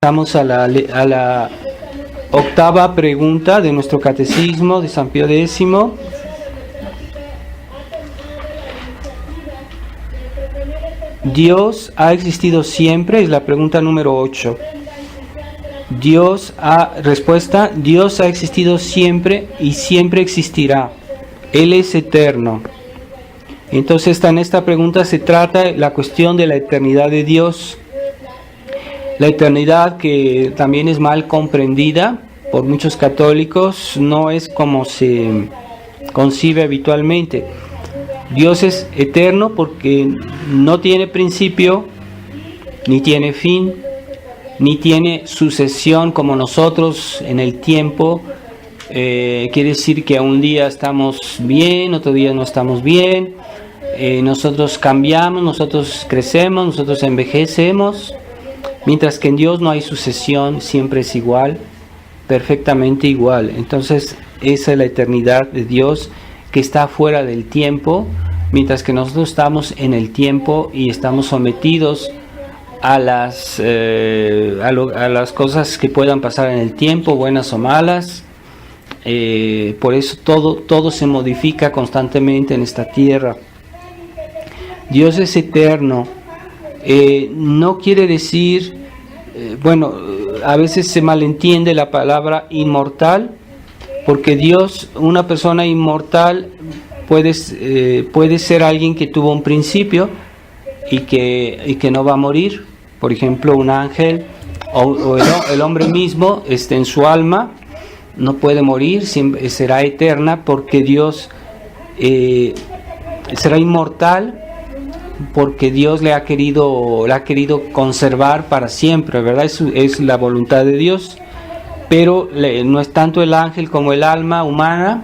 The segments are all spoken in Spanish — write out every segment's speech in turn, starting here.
Pasamos a la octava pregunta de nuestro catecismo de San Pío X. ¿Dios ha existido siempre? Es la pregunta número 8. Respuesta: Dios ha existido siempre y siempre existirá. Él es eterno. Entonces, en esta pregunta se trata la cuestión de la eternidad de Dios. La eternidad, que también es mal comprendida por muchos católicos, no es como se concibe habitualmente. Dios es eterno porque no tiene principio, ni tiene fin, ni tiene sucesión como nosotros en el tiempo. Quiere decir que un día estamos bien, otro día no estamos bien. Nosotros cambiamos, nosotros crecemos, nosotros envejecemos. Mientras que en Dios no hay sucesión, siempre es igual, perfectamente igual. Entonces, esa es la eternidad de Dios, que está fuera del tiempo, mientras que nosotros estamos en el tiempo y estamos sometidos a las cosas que puedan pasar en el tiempo, buenas o malas. Por eso todo se modifica constantemente en esta tierra. Dios es eterno. No quiere decir, a veces se malentiende la palabra inmortal, porque Dios, una persona inmortal, puede ser alguien que tuvo un principio y que no va a morir. Por ejemplo, un ángel o el hombre mismo, en su alma no puede morir, siempre será eterna, porque Dios será inmortal, porque Dios la ha querido conservar para siempre, ¿verdad? Es la voluntad de Dios. Pero no es tanto el ángel como el alma humana,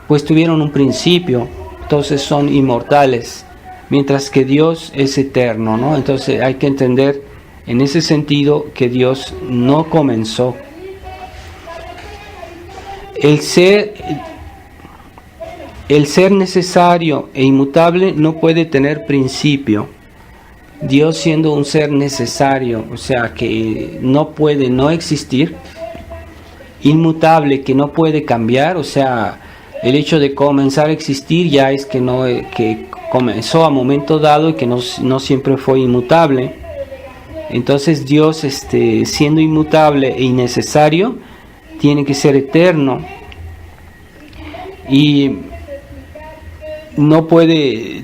pues tuvieron un principio, entonces son inmortales, mientras que Dios es eterno, ¿no? Entonces hay que entender en ese sentido que Dios no comenzó. El ser necesario e inmutable no puede tener principio. Dios, siendo un ser necesario, o sea que no puede no existir, inmutable, que no puede cambiar, o sea, el hecho de comenzar a existir ya es que comenzó a momento dado y que no siempre fue inmutable. Entonces Dios, siendo inmutable e innecesario, tiene que ser eterno. Y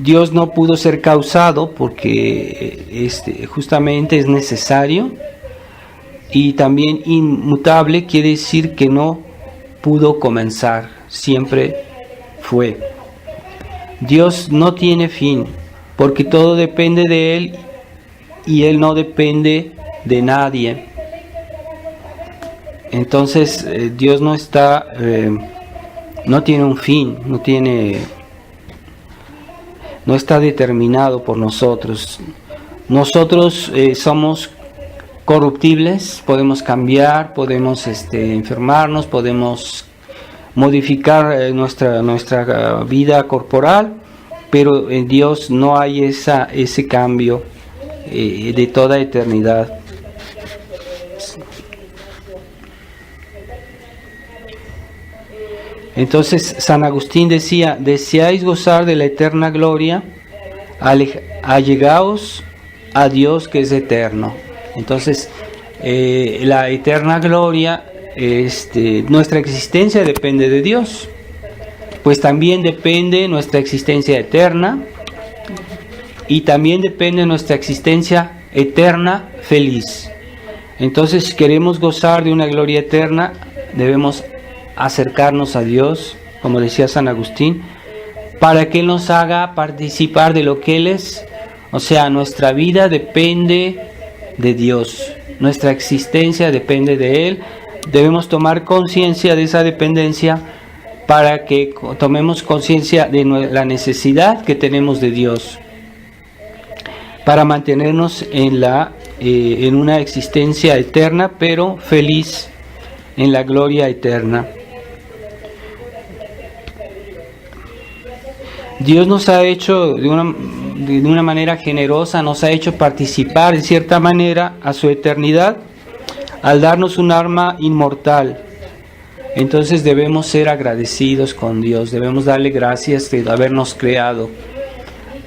Dios no pudo ser causado porque justamente es necesario, y también inmutable quiere decir que no pudo comenzar, siempre fue. Dios no tiene fin, porque todo depende de Él y Él no depende de nadie. Entonces Dios no tiene un fin, no está determinado por nosotros. Nosotros somos corruptibles, podemos cambiar, podemos enfermarnos, podemos modificar nuestra vida corporal, pero en Dios no hay ese cambio de toda eternidad. Entonces San Agustín decía: deseáis gozar de la eterna gloria, allegaos a Dios que es eterno. Entonces la eterna gloria, nuestra existencia depende de Dios, pues también depende nuestra existencia eterna, y también depende nuestra existencia eterna feliz. Entonces, si queremos gozar de una gloria eterna, debemos acercarnos a Dios, como decía San Agustín, para que Él nos haga participar de lo que Él es. O sea, nuestra vida depende de Dios, nuestra existencia depende de Él. Debemos tomar conciencia de esa dependencia para que tomemos conciencia de la necesidad que tenemos de Dios para mantenernos en una existencia eterna, pero feliz, en la gloria eterna. Dios nos ha hecho de una manera generosa, nos ha hecho participar en cierta manera a su eternidad, al darnos un alma inmortal. Entonces debemos ser agradecidos con Dios, debemos darle gracias de habernos creado.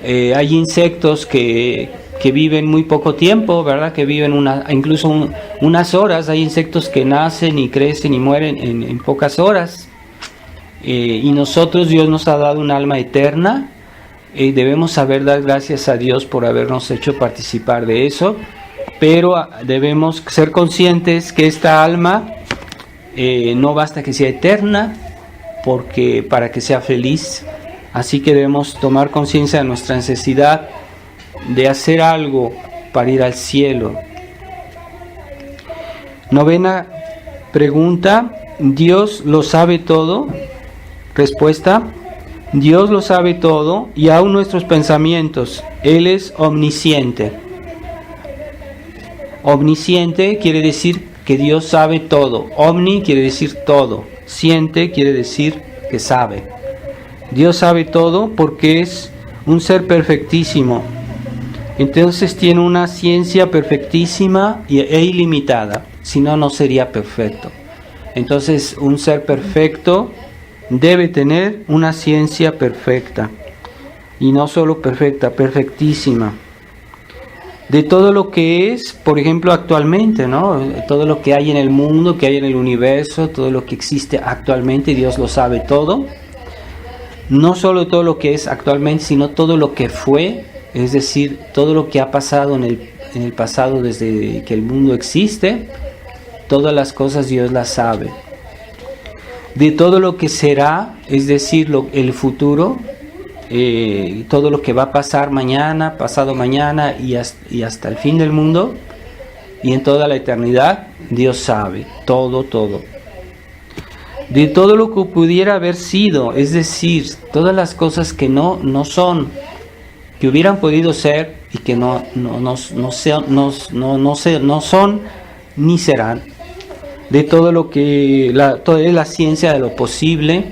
Hay insectos que viven muy poco tiempo, ¿verdad? Que viven incluso unas horas. Hay insectos que nacen y crecen y mueren en pocas horas. Y nosotros, Dios nos ha dado un alma eterna. Debemos saber dar gracias a Dios por habernos hecho participar de eso. Pero debemos ser conscientes que esta alma no basta que sea eterna para que sea feliz. Así que debemos tomar conciencia de nuestra necesidad de hacer algo para ir al cielo. Novena pregunta: ¿Dios lo sabe todo? Respuesta: Dios lo sabe todo y aún nuestros pensamientos. Él es omnisciente. Omnisciente quiere decir que Dios sabe todo. Omni quiere decir todo. Ciente quiere decir que sabe. Dios sabe todo porque es un ser perfectísimo. Entonces tiene una ciencia perfectísima e ilimitada. Si no, no sería perfecto. Entonces un ser perfecto debe tener una ciencia perfecta. Y no solo perfecta, perfectísima. De todo lo que es, por ejemplo, actualmente, ¿no? Todo lo que hay en el mundo, que hay en el universo, todo lo que existe actualmente, Dios lo sabe todo. No solo todo lo que es actualmente, sino todo lo que fue, es decir, todo lo que ha pasado en el pasado desde que el mundo existe, todas las cosas Dios las sabe. De todo lo que será, es decir, el futuro, todo lo que va a pasar mañana, pasado mañana y hasta el fin del mundo y en toda la eternidad, Dios sabe todo. De todo lo que pudiera haber sido, es decir, todas las cosas que no son, que hubieran podido ser y que no son ni serán. De todo lo que toda la ciencia de lo posible,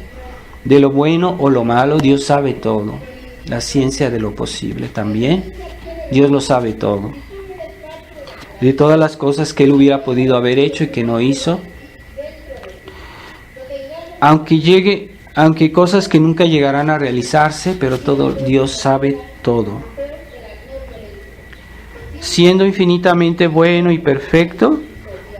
de lo bueno o lo malo, Dios sabe todo. La ciencia de lo posible también, Dios lo sabe todo. De todas las cosas que Él hubiera podido haber hecho y que no hizo, aunque cosas que nunca llegarán a realizarse, pero todo, Dios sabe todo. Siendo infinitamente bueno y perfecto,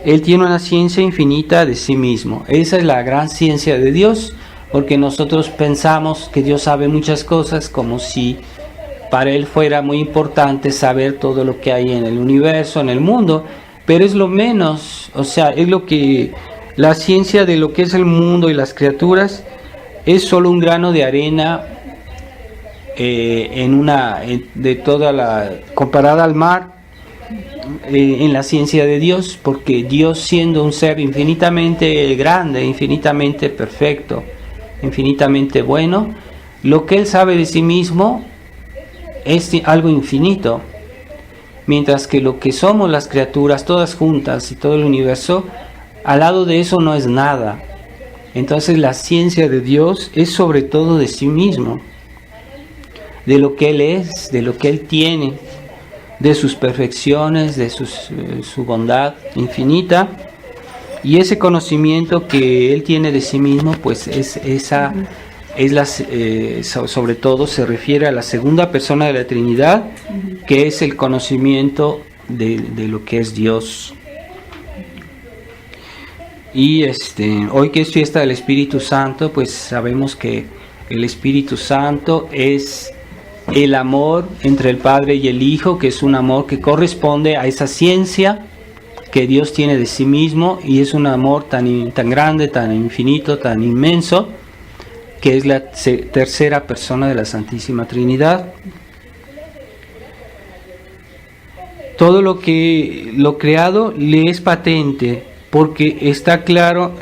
Él tiene una ciencia infinita de sí mismo. Esa es la gran ciencia de Dios, porque nosotros pensamos que Dios sabe muchas cosas como si para Él fuera muy importante saber todo lo que hay en el universo, en el mundo, pero es lo menos, o sea, es lo que la ciencia de lo que es el mundo y las criaturas es solo un grano de arena comparada al mar, en la ciencia de Dios, porque Dios, siendo un ser infinitamente grande, infinitamente perfecto, infinitamente bueno, lo que Él sabe de sí mismo es algo infinito, mientras que lo que somos las criaturas todas juntas y todo el universo, al lado de eso no es nada. Entonces la ciencia de Dios es sobre todo de sí mismo, de lo que Él es, de lo que Él tiene, de sus perfecciones, de su bondad infinita. Y ese conocimiento que Él tiene de sí mismo, pues sobre todo se refiere a la segunda persona de la Trinidad, que es el conocimiento de lo que es Dios. Y hoy que es fiesta del Espíritu Santo, pues sabemos que el Espíritu Santo es el amor entre el Padre y el Hijo, que es un amor que corresponde a esa ciencia que Dios tiene de sí mismo, y es un amor tan grande, tan infinito, tan inmenso, que es la tercera persona de la Santísima Trinidad. Todo lo creado le es patente, porque está claro,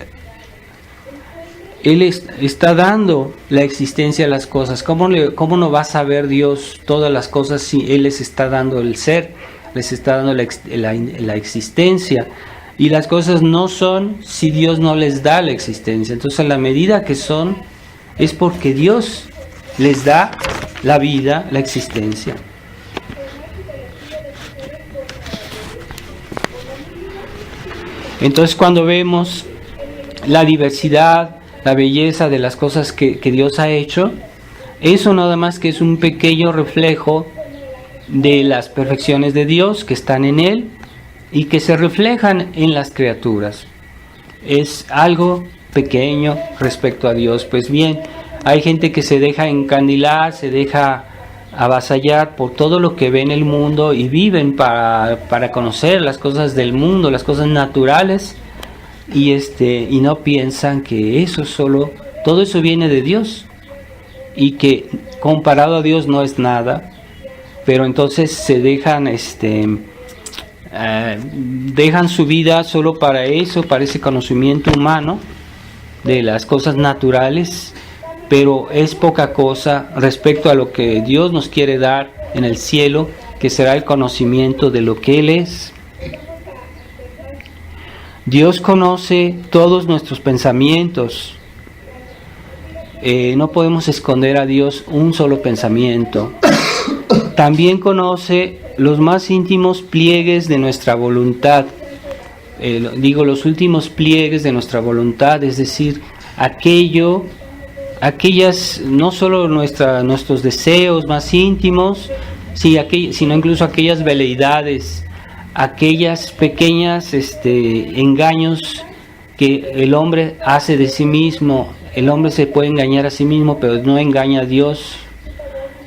Él está dando la existencia a las cosas. ¿Cómo no va a saber Dios todas las cosas si Él les está dando el ser, les está dando la existencia? Y las cosas no son si Dios no les da la existencia. Entonces, en la medida que son, es porque Dios les da la vida, la existencia. Entonces cuando vemos la diversidad, la belleza de las cosas que Dios ha hecho, eso nada más que es un pequeño reflejo de las perfecciones de Dios que están en Él y que se reflejan en las criaturas. Es algo pequeño respecto a Dios. Pues bien, hay gente que se deja encandilar, se deja avasallar por todo lo que ve en el mundo y viven para conocer las cosas del mundo, las cosas naturales, y no piensan que todo eso viene de Dios y que comparado a Dios no es nada. Pero entonces se dejan dejan su vida solo para eso, para ese conocimiento humano de las cosas naturales, pero es poca cosa respecto a lo que Dios nos quiere dar en el cielo, que será el conocimiento de lo que Él es. Dios conoce todos nuestros pensamientos. No podemos esconder a Dios un solo pensamiento. También conoce los más íntimos pliegues de nuestra voluntad. Los últimos pliegues de nuestra voluntad, es decir, aquellas, no solo nuestros deseos más íntimos, sino incluso aquellas veleidades, aquellas pequeñas engaños que el hombre hace de sí mismo. El hombre se puede engañar a sí mismo, pero no engaña a Dios.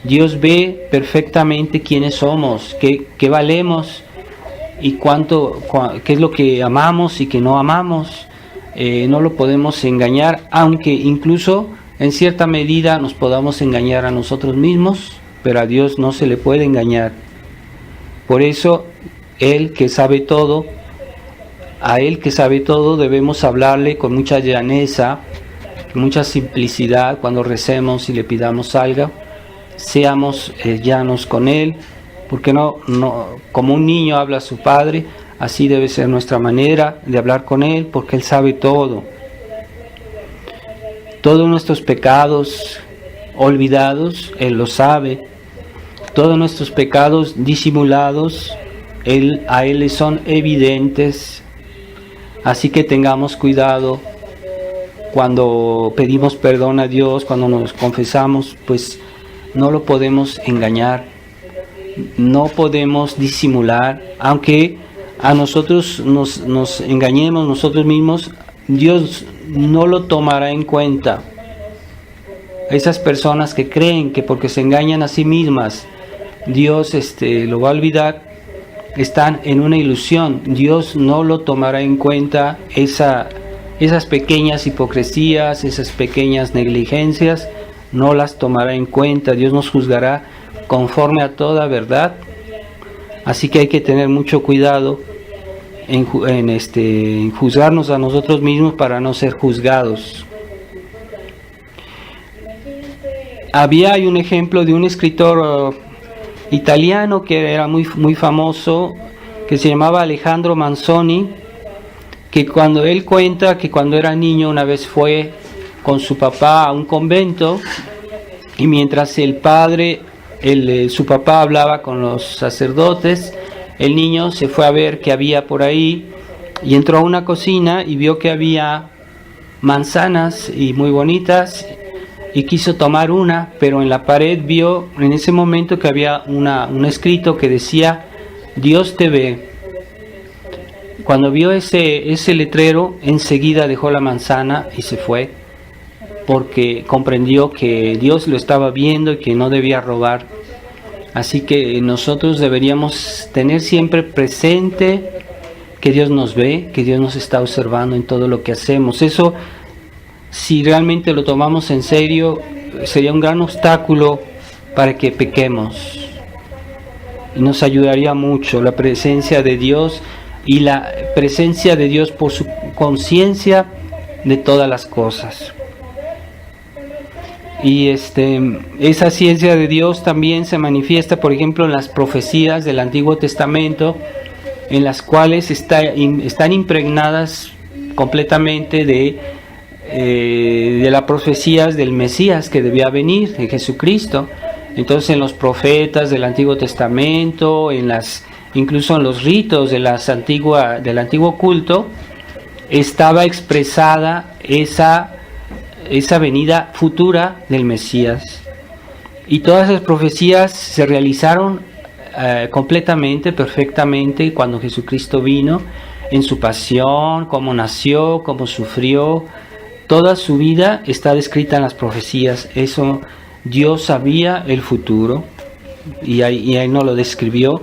Dios ve perfectamente quiénes somos, qué valemos y qué es lo que amamos y que no amamos. No lo podemos engañar, aunque incluso en cierta medida nos podamos engañar a nosotros mismos, pero a Dios no se le puede engañar. Por eso, Él que sabe todo, a Él que sabe todo debemos hablarle con mucha llaneza, con mucha simplicidad cuando recemos y le pidamos algo. Seamos llanos con Él, porque no como un niño habla a su padre, así debe ser nuestra manera de hablar con Él, porque Él sabe todo. Todos nuestros pecados olvidados, Él lo sabe. Todos nuestros pecados disimulados, a Él le son evidentes. Así que tengamos cuidado cuando pedimos perdón a Dios, cuando nos confesamos, pues no lo podemos engañar, no podemos disimular, aunque a nosotros nos engañemos nosotros mismos, Dios no lo tomará en cuenta. Esas personas que creen que porque se engañan a sí mismas, Dios lo va a olvidar, están en una ilusión. Dios no lo tomará en cuenta, esas pequeñas hipocresías, esas pequeñas negligencias, no las tomará en cuenta. Dios nos juzgará conforme a toda verdad. Así que hay que tener mucho cuidado en juzgarnos a nosotros mismos para no ser juzgados. Hay un ejemplo de un escritor italiano que era muy, muy famoso, que se llamaba Alejandro Manzoni, que cuando él cuenta que cuando era niño una vez fue con su papá a un convento, y mientras su papá hablaba con los sacerdotes, el niño se fue a ver qué había por ahí y entró a una cocina y vio que había manzanas y muy bonitas y quiso tomar una, pero en la pared vio en ese momento que había un escrito que decía: Dios te ve. Cuando vio ese letrero, enseguida dejó la manzana y se fue, porque comprendió que Dios lo estaba viendo y que no debía robar. Así que nosotros deberíamos tener siempre presente que Dios nos ve, que Dios nos está observando en todo lo que hacemos. Eso, si realmente lo tomamos en serio, sería un gran obstáculo para que pequemos. Y nos ayudaría mucho la presencia de Dios, y la presencia de Dios por su conciencia de todas las cosas. Y esa ciencia de Dios también se manifiesta, por ejemplo, en las profecías del Antiguo Testamento, en las cuales están impregnadas completamente de las profecías del Mesías que debía venir, de Jesucristo. Entonces, en los profetas del Antiguo Testamento, incluso en los ritos del antiguo culto, estaba expresada esa venida futura del Mesías. Y todas esas profecías se realizaron completamente, perfectamente, cuando Jesucristo vino, en su pasión, cómo nació, cómo sufrió. Toda su vida está descrita en las profecías. Eso, Dios sabía el futuro y ahí nos lo describió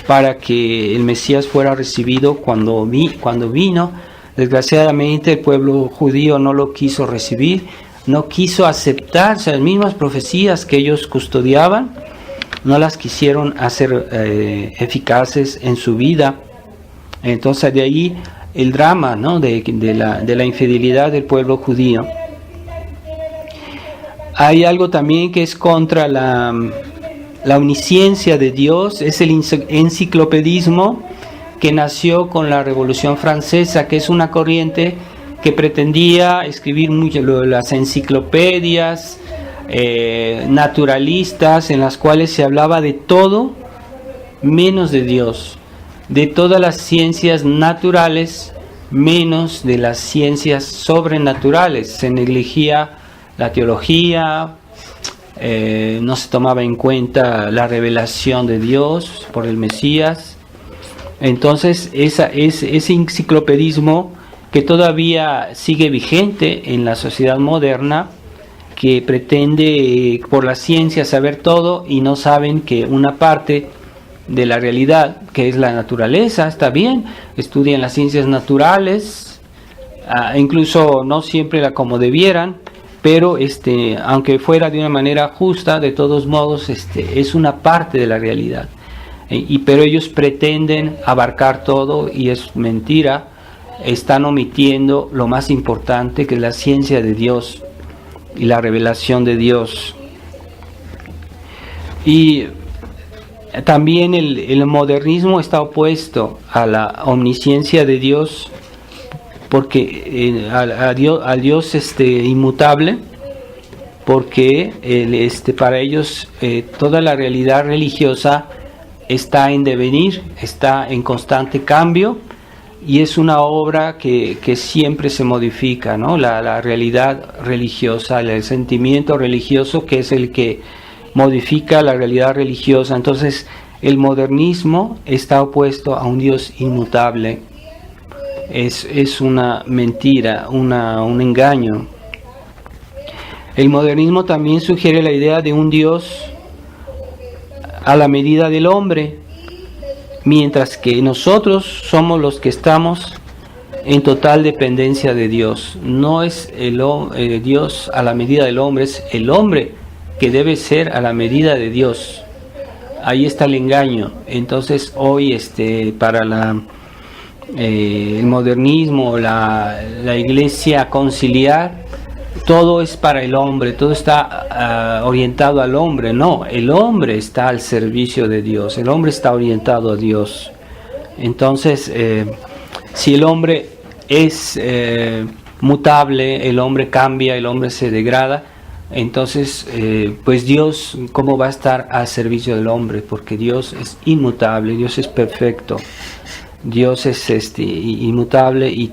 para que el Mesías fuera recibido cuando vino. Desgraciadamente el pueblo judío no lo quiso recibir, no quiso aceptar, o sea, las mismas profecías que ellos custodiaban, no las quisieron hacer eficaces en su vida. Entonces de ahí el drama, ¿no?, de la infidelidad del pueblo judío. Hay algo también que es contra la omnisciencia de Dios, es el enciclopedismo que nació con la Revolución Francesa, que es una corriente que pretendía escribir las enciclopedias naturalistas, en las cuales se hablaba de todo menos de Dios, de todas las ciencias naturales menos de las ciencias sobrenaturales. Se negligía la teología, no se tomaba en cuenta la revelación de Dios por el Mesías. Entonces ese enciclopedismo que todavía sigue vigente en la sociedad moderna, que pretende por la ciencia saber todo y no saben que una parte de la realidad, que es la naturaleza, está bien, estudian las ciencias naturales, incluso no siempre como debieran, pero aunque fuera de una manera justa, de todos modos es una parte de la realidad, pero ellos pretenden abarcar todo y es mentira. Están omitiendo lo más importante, que es la ciencia de Dios y la revelación de Dios. Y también el modernismo está opuesto a la omnisciencia de Dios, porque al Dios inmutable, porque para ellos toda la realidad religiosa está en devenir, está en constante cambio, y es una obra que siempre se modifica, ¿no? La realidad religiosa, el sentimiento religioso, que es el que modifica la realidad religiosa. Entonces el modernismo está opuesto a un Dios inmutable. Es una mentira, un engaño. El modernismo también sugiere la idea de un Dios a la medida del hombre, mientras que nosotros somos los que estamos en total dependencia de Dios. No es Dios a la medida del hombre, es el hombre que debe ser a la medida de Dios. Ahí está el engaño. Entonces hoy para el modernismo, la iglesia conciliar, todo es para el hombre, todo está orientado al hombre. No, el hombre está al servicio de Dios, el hombre está orientado a Dios. Entonces, si el hombre es mutable, el hombre cambia, el hombre se degrada, entonces, pues Dios, ¿cómo va a estar al servicio del hombre? Porque Dios es inmutable, Dios es perfecto, Dios es inmutable y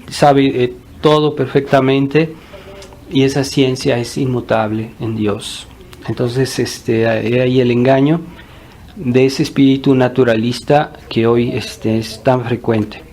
sabe todo perfectamente. Y esa ciencia es inmutable en Dios. Entonces, ahí el engaño de ese espíritu naturalista que hoy es tan frecuente.